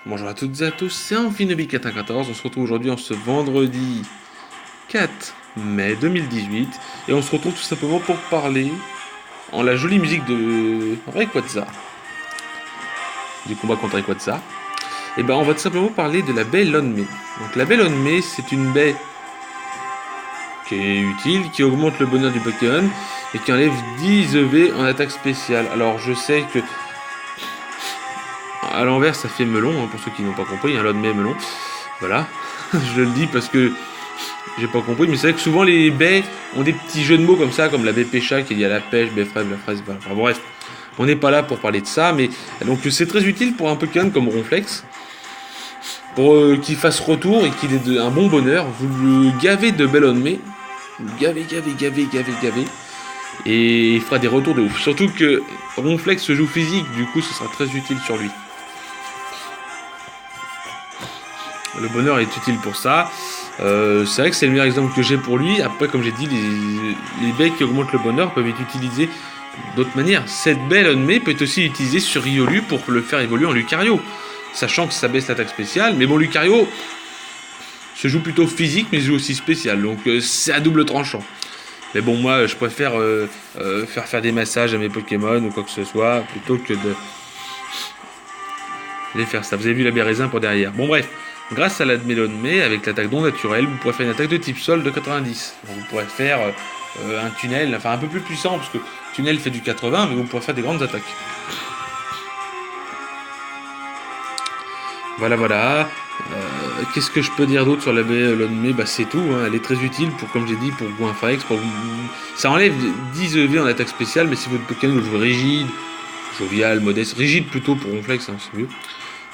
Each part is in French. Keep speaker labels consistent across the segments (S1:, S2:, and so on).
S1: Bonjour à toutes et à tous, c'est Amphinobi94, on se retrouve aujourd'hui en ce vendredi 4 mai 2018 et on se retrouve tout simplement pour parler en la jolie musique de Rayquaza, du combat contre Rayquaza. Et ben on va tout simplement parler de la baie Lonmei. Donc la baie Lonmei, c'est une baie qui est utile, qui augmente le bonheur du Pokémon et qui enlève 10 EV en attaque spéciale. Alors je sais que à l'envers ça fait melon, hein, pour ceux qui n'ont pas compris, un Lonmei melon. Voilà, je le dis parce que j'ai pas compris, mais c'est vrai que souvent les baies ont des petits jeux de mots comme ça, comme la baie Pécha qui est liée à la pêche, baie fraise, la fraise, voilà. Enfin, bref, on n'est pas là pour parler de ça, mais donc c'est très utile pour un Pokémon comme Ronflex, pour qu'il fasse retour et qu'il ait un bon bonheur. Vous le gavez de belle Lonmei, vous le gavez, et il fera des retours de ouf. Surtout que Ronflex se joue physique, du coup ce sera très utile sur lui. Le bonheur est utile pour ça. C'est vrai que c'est le meilleur exemple que j'ai pour lui. Après, comme j'ai dit, les baies qui augmentent le bonheur peuvent être utilisées d'autres manières. Cette baie Lonmei peut être aussi utilisée sur Riolu pour le faire évoluer en Lucario, sachant que ça baisse l'attaque spéciale. Mais bon, Lucario se joue plutôt physique, mais se joue aussi spécial. Donc c'est à double tranchant. Mais bon, moi, je préfère faire des massages à mes Pokémon ou quoi que ce soit, plutôt que de les faire ça. Vous avez vu la baie raisin pour derrière. Bon, bref. Grâce à la baie Lonmei, avec l'attaque non naturelle, vous pourrez faire une attaque de type sol de 90. Donc vous pourrez faire un tunnel, enfin un peu plus puissant, parce que tunnel fait du 80, mais vous pourrez faire des grandes attaques. Voilà. Qu'est-ce que je peux dire d'autre sur la baie Lonmei? Bah c'est tout, hein. Elle est très utile pour, comme j'ai dit, pour Goinfrex, ça enlève 10 EV en attaque spéciale, mais si votre Pokémon le joue rigide, jovial, modeste, rigide plutôt pour Ronflex, hein, c'est mieux.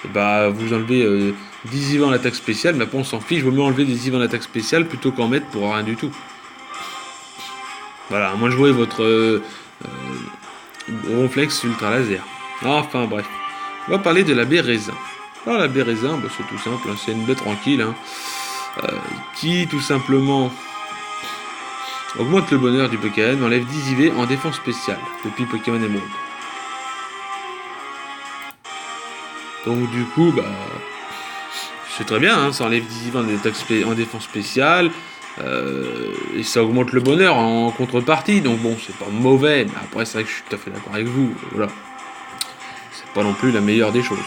S1: Et bah vous enlevez 10 IV en attaque spéciale, mais après on s'en fiche, vaut mieux enlever des IV en attaque spéciale plutôt qu'en mettre pour rien du tout. Voilà, à moins de jouer votre Ronflex Ultra Laser. Enfin bref, on va parler de la baie raisin. Alors la baie raisin, bah, c'est tout simple, hein, c'est une baie tranquille, hein, qui tout simplement augmente le bonheur du Pokémon, enlève 10 IV en défense spéciale depuis Pokémon Emerald. Donc du coup, bah, c'est très bien, hein, ça enlève 10 IV en défense spéciale, et ça augmente le bonheur en contrepartie, donc bon, c'est pas mauvais, mais après c'est vrai que je suis tout à fait d'accord avec vous, voilà. C'est pas non plus la meilleure des choses.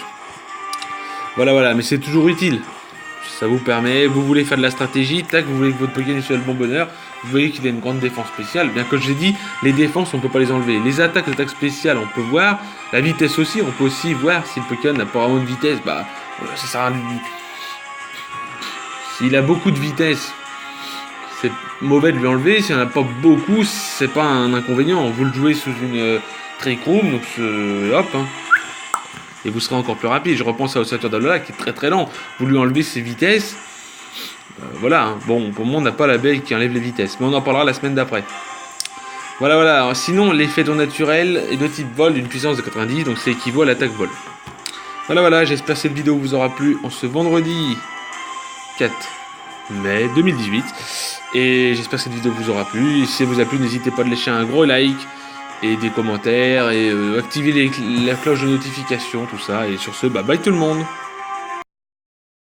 S1: Voilà, mais c'est toujours utile. Ça vous permet, vous voulez faire de la stratégie, tac, vous voulez que votre Pokémon soit le bon bonheur, vous voyez qu'il a une grande défense spéciale, bien que j'ai dit, les défenses on peut pas les enlever, les attaques spéciales on peut voir, la vitesse aussi, on peut aussi voir si le Pokémon n'a pas vraiment de vitesse, bah ça sert à rien. S'il a beaucoup de vitesse, c'est mauvais de lui enlever, s'il n'y en a pas beaucoup, c'est pas un inconvénient, vous le jouez sous une Trick Room, donc hop, hein. Et vous serez encore plus rapide. Je repense à Ossature d'Alola qui est très lent. Vous lui enlevez ses vitesses. Voilà. Hein. Bon, pour le moment, on n'a pas la baie qui enlève les vitesses. Mais on en parlera la semaine d'après. Voilà. Alors, sinon, l'effet non naturel est de type vol d'une puissance de 90. Donc, c'est équivaut à l'attaque vol. Voilà. J'espère que cette vidéo vous aura plu en ce vendredi 4 mai 2018. Et j'espère que cette vidéo vous aura plu. Et si elle vous a plu, n'hésitez pas à laisser un gros like et des commentaires et activer la cloche de notification, tout ça. Et sur ce, bye tout le monde.